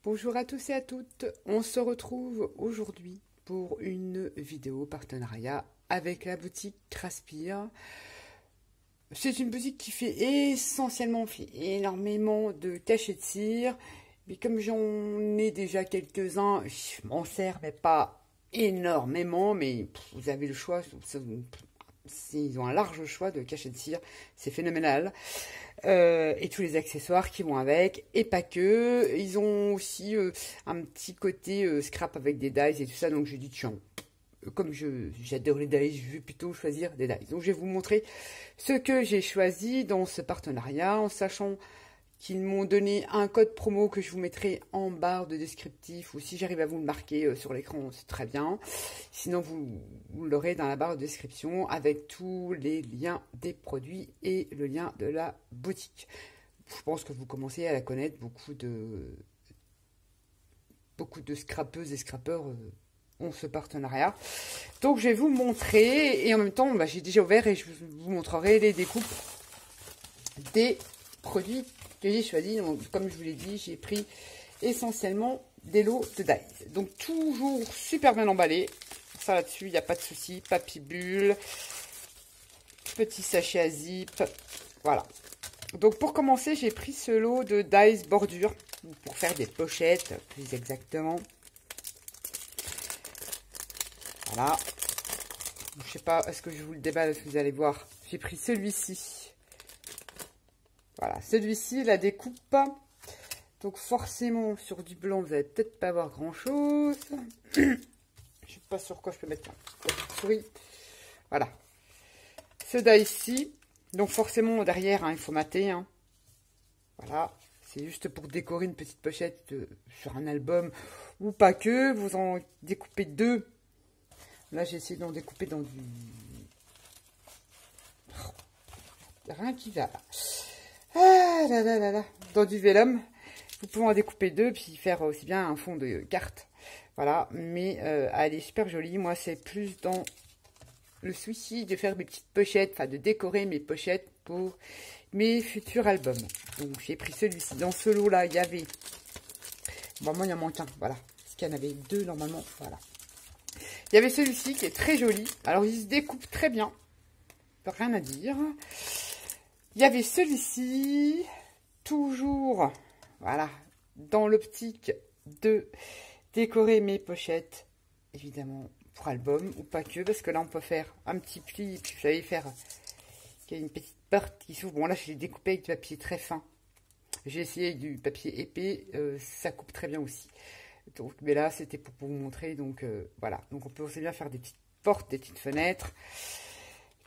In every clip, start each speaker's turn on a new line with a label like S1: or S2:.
S1: Bonjour à tous et à toutes, on se retrouve aujourd'hui pour une vidéo partenariat avec la boutique Craspire. C'est une boutique qui fait énormément de cachets de cire, mais comme j'en ai déjà quelques-uns, je m'en sers mais pas énormément, mais vous avez le choix, ils ont un large choix de cachets de cire, c'est phénoménal. Et tous les accessoires qui vont avec, et pas que. Ils ont aussi un petit côté scrap avec des dies et tout ça, donc j'ai dit tiens, comme j'adore les dies, je vais plutôt choisir des dies. Donc je vais vous montrer ce que j'ai choisi dans ce partenariat, en sachant qu'ils m'ont donné un code promo que je vous mettrai en barre de descriptif, ou si j'arrive à vous le marquer sur l'écran, c'est très bien. Sinon, vous l'aurez dans la barre de description avec tous les liens des produits et le lien de la boutique. Je pense que vous commencez à la connaître, beaucoup de scrapeuses et scrapeurs ont ce partenariat. Donc, je vais vous montrer, et en même temps, j'ai déjà ouvert et je vous montrerai les découpes des produits que j'ai choisi. Donc, comme je vous l'ai dit, j'ai pris essentiellement des lots de dies. Donc toujours super bien emballé. Ça là-dessus, il n'y a pas de souci. Papier bulle, petit sachet à zip. Voilà. Donc pour commencer, j'ai pris ce lot de dies bordure pour faire des pochettes, plus exactement. Voilà. Je sais pas, est-ce que je vous le déballe, vous allez voir. J'ai pris celui-ci. Voilà, celui-ci, la découpe. Donc forcément, sur du blanc, vous n'allez peut-être pas avoir grand-chose. Je ne sais pas sur quoi je peux mettre la souris. Voilà. Ce die ici. Donc forcément, derrière, hein, il faut mater. Hein. Voilà. C'est juste pour décorer une petite pochette sur un album. Ou pas que. Vous en découpez deux. Là, j'ai essayé d'en découper dans du... Rien qui va là. Ah là là là là. Dans du vélum. Vous pouvez en découper deux, puis faire aussi bien un fond de carte. Voilà, mais elle est super jolie. Moi, c'est plus dans le souci de faire mes petites pochettes, enfin de décorer mes pochettes pour mes futurs albums. Donc, j'ai pris celui-ci. Dans ce lot-là, il y avait... Bon, moi, il en manque un, voilà. Parce qu'il y en avait deux, normalement, voilà. Il y avait celui-ci qui est très joli. Alors, il se découpe très bien. Rien à dire. Il y avait celui-ci, toujours... Voilà, dans l'optique de décorer mes pochettes, évidemment, pour album, ou pas que, parce que là, on peut faire un petit pli, et puis vous savez faire, il y a une petite porte qui s'ouvre. Bon, là, je l'ai découpé avec du papier très fin. J'ai essayé avec du papier épais, ça coupe très bien aussi. Donc, mais là, c'était pour vous montrer, donc voilà. Donc, on peut aussi bien faire des petites portes, des petites fenêtres.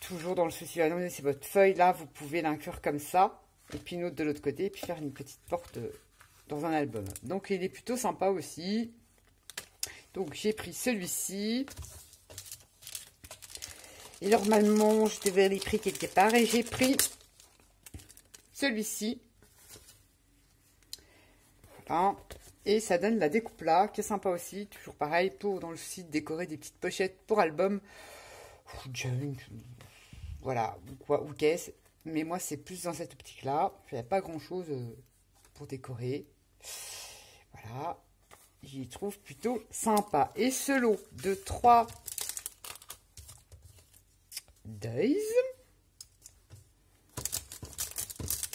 S1: Toujours dans le souci, c'est votre feuille, là, vous pouvez l'inclure comme ça. Et puis une autre de l'autre côté, et puis faire une petite porte dans un album. Donc il est plutôt sympa aussi. Donc j'ai pris celui-ci. Et normalement, je devais les prix quelque part. Et j'ai pris celui-ci. Voilà. Et ça donne la découpe là, qui est sympa aussi. Toujours pareil, pour dans le souci de décorer des petites pochettes pour album. Ou junk. Voilà, ou quoi, ou caisse. Mais moi, c'est plus dans cette optique-là. Il n'y a pas grand-chose pour décorer. Voilà. J'y trouve plutôt sympa. Et ce lot de 3 dies.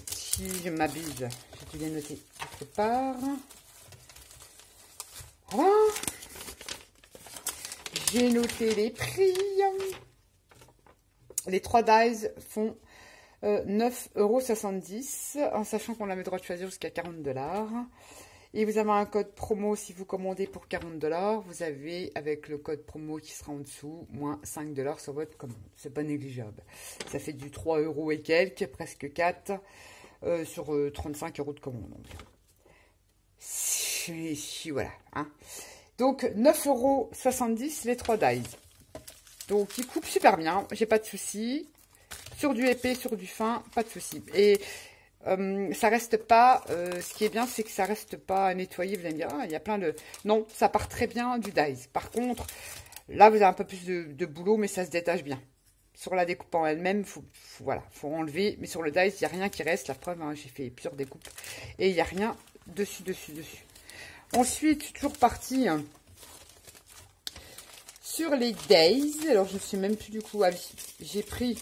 S1: Si je m'abuse, j'ai dû les noter quelque part. Voilà. J'ai noté les prix. Les 3 dies font 9,70 €, en sachant qu'on a le droit de choisir jusqu'à 40 $. Et vous avez un code promo si vous commandez pour 40 $. Vous avez, avec le code promo qui sera en dessous, moins 5 $ sur votre commande. C'est pas négligeable. Ça fait du 3 € et quelques, presque 4, sur 35 € de commande. Voilà. Hein. Donc, 9,70 € les 3 dies. Donc, il coupe super bien. J'ai pas de soucis. Sur du épais, sur du fin, pas de souci. Et ça reste pas, ce qui est bien, c'est que ça reste pas à nettoyer. Vous allez me dire, ah, il y a plein de... Non, ça part très bien du dies. Par contre, là, vous avez un peu plus de boulot, mais ça se détache bien. Sur la découpe en elle-même, voilà, faut enlever. Mais sur le dies, il n'y a rien qui reste. La preuve, hein, j'ai fait plusieurs découpes. Et il n'y a rien dessus. Ensuite, toujours parti sur les Days. Alors, je ne sais même plus du coup. Ah oui, j'ai pris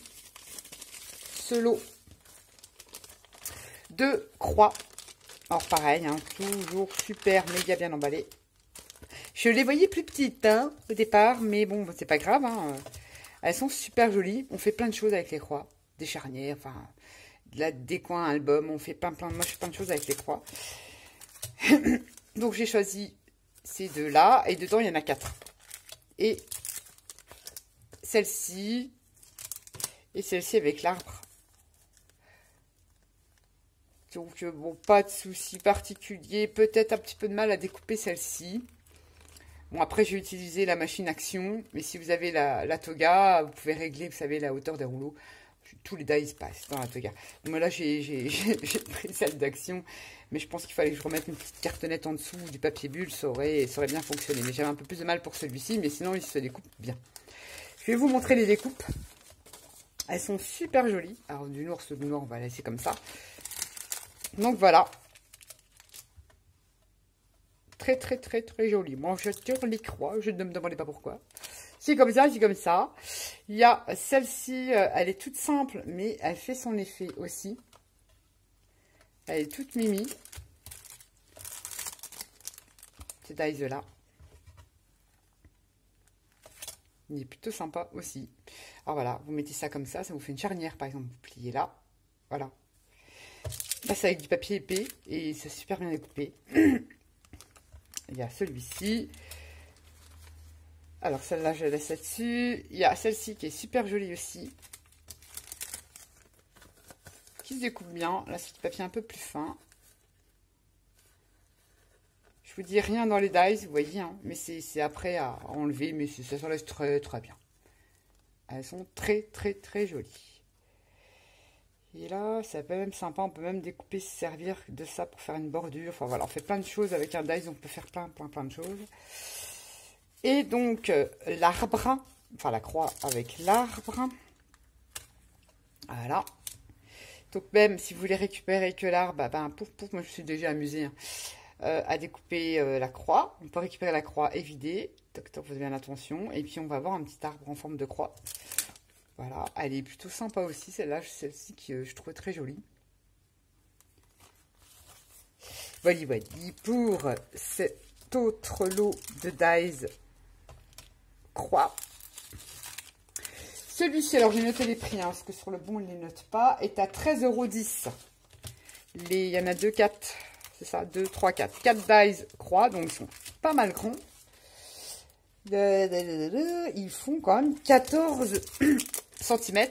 S1: ce lot de croix. Alors, pareil, hein, toujours super, méga bien emballé. Je les voyais plus petites hein, au départ, mais bon, c'est pas grave. Hein. Elles sont super jolies. On fait plein de choses avec les croix. Des charnières, enfin, des coins albums. On fait moi, je fais plein de choses avec les croix. Donc, j'ai choisi ces deux-là. Et dedans, il y en a 4. Et celle-ci. Et celle-ci avec l'arbre. Donc, bon, pas de souci particulier. Peut-être un petit peu de mal à découper celle-ci. Bon, après, j'ai utilisé la machine action. Mais si vous avez la Toga, vous pouvez régler, vous savez, la hauteur des rouleaux. Tous les dies passent dans la Toga. Donc, moi, là, j'ai pris celle d'action. Mais je pense qu'il fallait que je remette une petite cartonnette en dessous, du papier bulle. Ça aurait bien fonctionné. Mais j'avais un peu plus de mal pour celui-ci. Mais sinon, il se découpe bien. Je vais vous montrer les découpes. Elles sont super jolies. Alors, du noir, on va laisser comme ça. Donc, voilà. Très, très, très, très joli. Moi, je tire les croix. Je ne me demandais pas pourquoi. C'est comme ça, c'est comme ça. Il y a celle-ci, elle est toute simple, mais elle fait son effet aussi. Elle est toute mimi. Cette dies-là. Il est plutôt sympa aussi. Alors voilà, vous mettez ça comme ça vous fait une charnière, par exemple. Vous pliez là. Voilà. Là, c'est avec du papier épais et c'est super bien découpé. Il y a celui-ci. Alors, celle-là, je la laisse là-dessus. Il y a celle-ci qui est super jolie aussi. Qui se découpe bien. Là, c'est du papier un peu plus fin. Je vous dis rien dans les dies, vous voyez. Hein, mais c'est après à enlever. Mais ça se laisse très, très bien. Elles sont très, très, très jolies. Et là, ça peut même sympa. On peut même découper, se servir de ça pour faire une bordure. Enfin, voilà, on fait plein de choses avec un dies. On peut faire plein de choses. Et donc, l'arbre, enfin la croix avec l'arbre. Voilà. Donc, même si vous voulez récupérer que l'arbre, ben, pouf, moi je suis déjà amusée hein, à découper la croix. On peut récupérer la croix et vider. Toc, toc, vous avez bien attention. Et puis, on va avoir un petit arbre en forme de croix. Voilà, elle est plutôt sympa aussi. Celle-là, celle-ci que je trouve très jolie. Voilà, voilà. Pour cet autre lot de dies croix. Celui-ci, alors j'ai noté les prix, hein, parce que sur le bon, il ne les note pas, est à 13,10 €. Il y en a 2, 4, c'est ça, 2, 3, 4. 4 dies croix, donc ils sont pas mal grands. Ils font quand même 14 cm.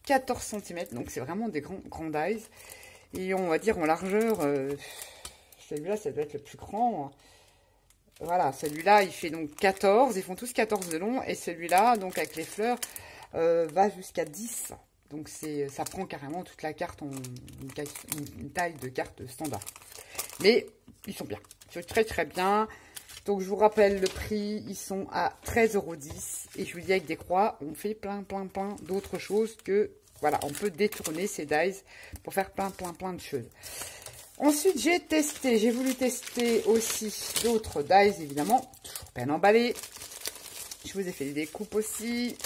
S1: 14 cm, donc c'est vraiment des grands dies. Et on va dire en largeur, celui-là, ça doit être le plus grand. Voilà, celui-là, il fait donc 14. Ils font tous 14 de long. Et celui-là, donc avec les fleurs, va jusqu'à 10. Donc, ça prend carrément toute la carte en une taille de carte standard. Mais, ils sont bien. Ils sont très, très bien. Donc, je vous rappelle le prix. Ils sont à 13,10 €. Et je vous dis, avec des croix, on fait plein d'autres choses que... Voilà, on peut détourner ces dies pour faire plein de choses. Ensuite, j'ai voulu tester aussi d'autres dies, évidemment, toujours bien emballés. Je vous ai fait des découpes aussi.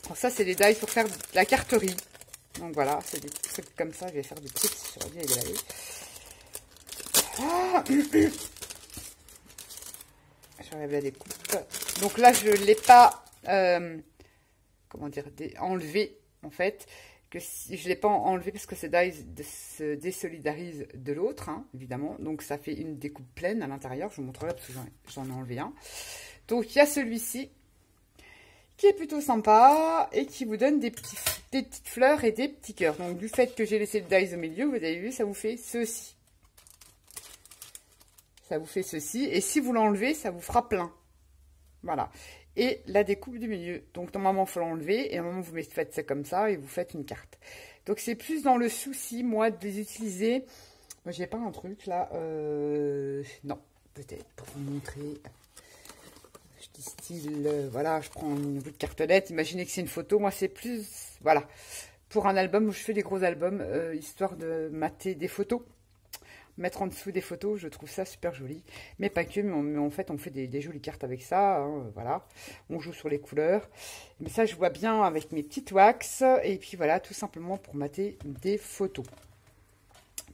S1: Alors ça, c'est des dies pour faire de la carterie. Donc voilà, c'est des trucs comme ça. Je vais faire des trucs sur la vieille dies. Ah j'enlève la découpe. Donc là, je ne l'ai pas, comment dire, enlevé, en fait. Que si, je ne l'ai pas enlevé parce que ces dies se désolidarisent de l'autre, hein, évidemment. Donc, ça fait une découpe pleine à l'intérieur. Je vous montrerai parce que j'en ai enlevé un. Donc, il y a celui-ci qui est plutôt sympa et qui vous donne des petites fleurs et des petits cœurs. Donc, du fait que j'ai laissé le dies au milieu, vous avez vu, ça vous fait ceci. Ça vous fait ceci. Et si vous l'enlevez, ça vous fera plein. Voilà. Et la découpe du milieu. Donc, normalement, il faut l'enlever. Et normalement, vous faites ça comme ça et vous faites une carte. Donc, c'est plus dans le souci, moi, de les utiliser. Moi, j'ai pas un truc, là. Non, peut-être, pour vous montrer. Je dis style, voilà, je prends une bout de cartonnette. Imaginez que c'est une photo. Moi, c'est plus, voilà, pour un album où je fais des gros albums, histoire de mater des photos. mettre en dessous des photos, je trouve ça super joli. Mais pas que, mais en fait, on fait des jolies cartes avec ça, hein, voilà. On joue sur les couleurs. Mais ça, je vois bien avec mes petites wax. Et puis voilà, tout simplement pour mater des photos.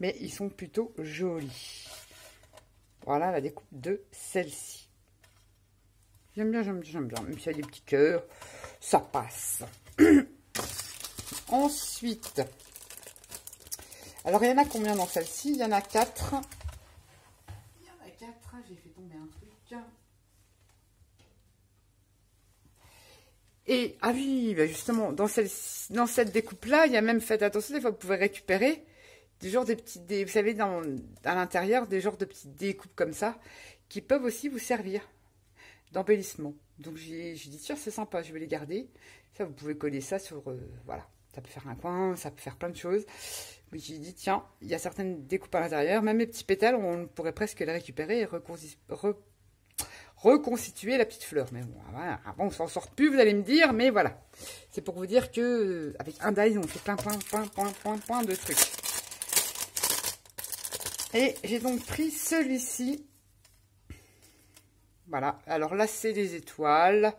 S1: Mais ils sont plutôt jolis. Voilà la découpe de celle-ci. J'aime bien, j'aime bien, j'aime bien. Même s'il y a des petits cœurs, ça passe. Ensuite, alors il y en a combien dans celle-ci? Il y en a 4. Il y en a 4, j'ai fait tomber un truc. Et, ah oui, bah justement, dans cette découpe-là, il y a même, faites attention, des fois vous pouvez récupérer des genres de petites, vous savez, à l'intérieur, des genres de petites découpes comme ça, qui peuvent aussi vous servir d'embellissement. Donc j'ai dit, tiens, c'est sympa, je vais les garder. Ça, vous pouvez coller ça sur, voilà, ça peut faire un coin, ça peut faire plein de choses. Mais j'ai dit, tiens, il y a certaines découpes à l'intérieur, même les petits pétales, on pourrait presque les récupérer et reconstituer la petite fleur. Mais bon, voilà, on s'en sort plus, vous allez me dire, mais voilà. C'est pour vous dire que avec un die, on fait plein de trucs. Et j'ai donc pris celui-ci. Voilà, alors là, c'est des étoiles.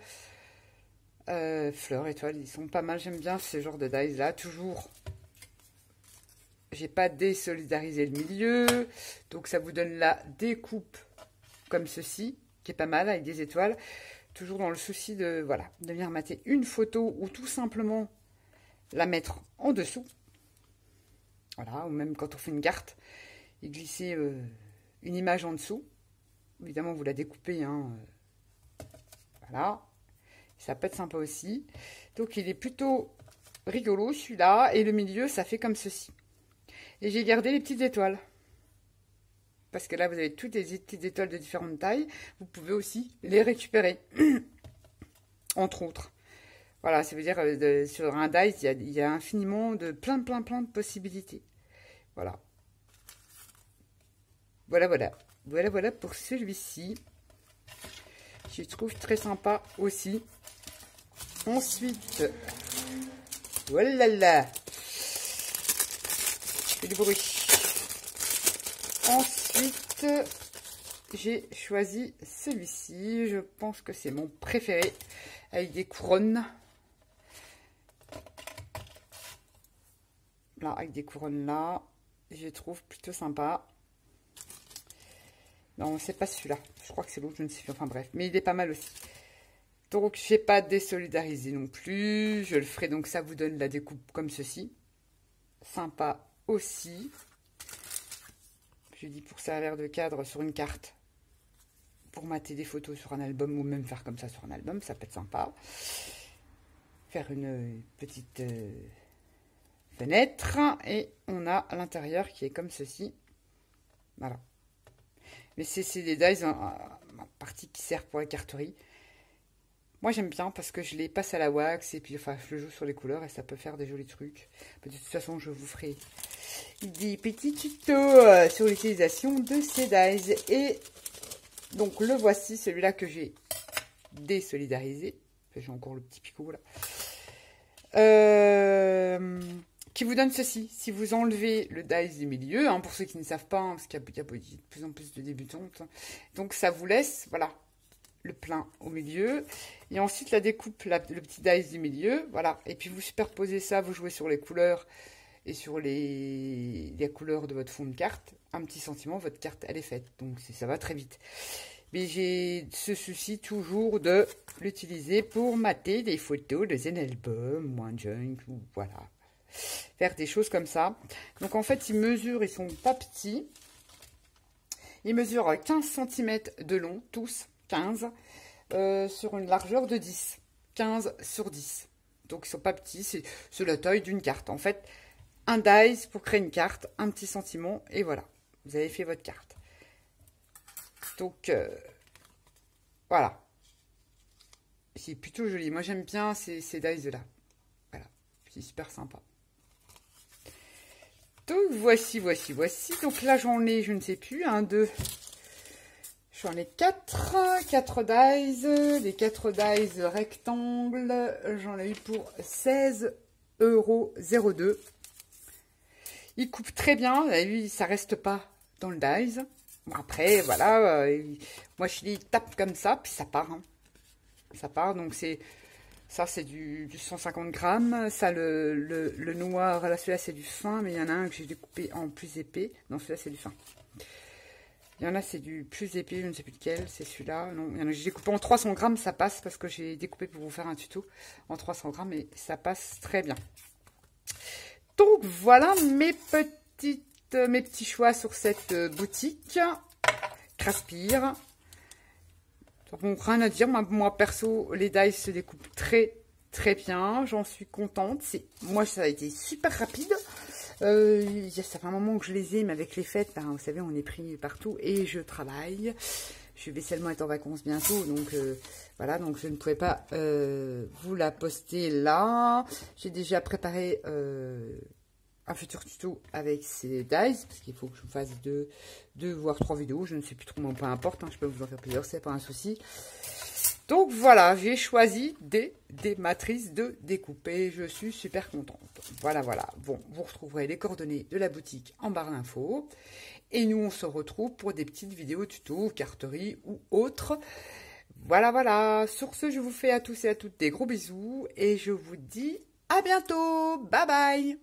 S1: Fleurs, étoiles, ils sont pas mal. J'aime bien ce genre de dies là. Toujours, j'ai pas désolidarisé le milieu. Donc, ça vous donne la découpe comme ceci, qui est pas mal avec des étoiles. Toujours dans le souci de, voilà, de venir mater une photo ou tout simplement la mettre en dessous. Voilà, ou même quand on fait une carte, et glisser une image en dessous. Évidemment, vous la découpez, hein. Voilà. Ça peut être sympa aussi. Donc, il est plutôt rigolo, celui-là. Et le milieu, ça fait comme ceci. Et j'ai gardé les petites étoiles. Parce que là, vous avez toutes les petites étoiles de différentes tailles. Vous pouvez aussi les récupérer. Entre autres. Voilà, ça veut dire, sur un die, il y a infiniment de plein de possibilités. Voilà. Voilà pour celui-ci. Je trouve très sympa aussi. Ensuite, voilà là. C'est du bruit. Ensuite, j'ai choisi celui-ci. Je pense que c'est mon préféré. Avec des couronnes. Là, avec des couronnes là. Je trouve plutôt sympa. Non, c'est pas celui-là. Je crois que c'est l'autre, je ne sais plus. Enfin bref, mais il est pas mal aussi. Donc, je n'ai pas désolidarisé non plus. Je le ferai, donc ça vous donne la découpe comme ceci. Sympa aussi. Je dis pour servir de cadre sur une carte. Pour mater des photos sur un album ou même faire comme ça sur un album, ça peut être sympa. Faire une petite fenêtre. Et on a l'intérieur qui est comme ceci. Voilà. Mais c'est des dies en partie qui servent pour la carterie. Moi, j'aime bien parce que je les passe à la wax et puis, enfin, je joue sur les couleurs et ça peut faire des jolis trucs. De toute façon, je vous ferai des petits tutos sur l'utilisation de ces dies. Et donc, le voici, celui-là que j'ai désolidarisé. J'ai encore le petit picot, là. Qui vous donne ceci. Si vous enlevez le dies du milieu, hein, pour ceux qui ne savent pas, hein, parce qu'il y a de plus en plus de débutantes. Donc, ça vous laisse, voilà, le plein au milieu. Et ensuite, la découpe, le petit dies du milieu, voilà. Et puis, vous superposez ça, vous jouez sur les couleurs et sur les couleurs de votre fond de carte. Un petit sentiment, votre carte, elle est faite. Donc, ça va très vite. Mais j'ai ce souci toujours de l'utiliser pour mater des photos de Zen Album ou un junk, ou voilà. Faire des choses comme ça. Donc, en fait, ils sont pas petits. Ils mesurent 15 cm de long, tous, 15, sur une largeur de 10. 15 sur 10. Donc, ils sont pas petits, c'est la taille d'une carte. En fait, un dice pour créer une carte, un petit sentiment, et voilà. Vous avez fait votre carte. Donc, voilà. C'est plutôt joli. Moi, j'aime bien ces dice-là. Voilà. C'est super sympa. Donc, voici. Donc, là, j'en ai, je ne sais plus, 1, 2. J'en ai 4. 4 dies. Les 4 dies rectangles. J'en ai eu pour 16,02 €. Il coupe très bien. Vous avez vu, ça reste pas dans le dies. Bon, après, voilà, moi je les tape comme ça, puis ça part. Hein. Ça part, donc ça c'est du 150 grammes. Ça, le noir, là celui-là c'est du fin, mais il y en a un que j'ai découpé en plus épais. Non, celui-là c'est du fin. Il y en a c'est du plus épais, je ne sais plus lequel, c'est celui-là. Non, il y en a j'ai découpé en 300 grammes, ça passe parce que j'ai découpé pour vous faire un tuto en 300 grammes et ça passe très bien. Donc voilà mes petits choix sur cette boutique. Craspire. Bon, rien à dire, moi perso, les dies se découpent très très bien, j'en suis contente. Moi ça a été super rapide. Ça fait un moment que je les ai, mais avec les fêtes, ben, vous savez, on est pris partout et je travaille. Je vais seulement être en vacances bientôt, donc voilà, donc je ne pouvais pas vous la poster là. J'ai déjà préparé un futur tuto avec ces dies, parce qu'il faut que je vous fasse deux voire 3 vidéos, je ne sais plus trop, peu importe, hein, je peux vous en faire plusieurs, c'est pas un souci. Donc voilà, j'ai choisi des matrices de découper, je suis super contente. Voilà, voilà. Bon, vous retrouverez les coordonnées de la boutique en barre d'infos. Et nous, on se retrouve pour des petites vidéos tuto, carterie ou autres. Voilà, voilà. Sur ce, je vous fais à tous et à toutes des gros bisous. Et je vous dis à bientôt. Bye bye.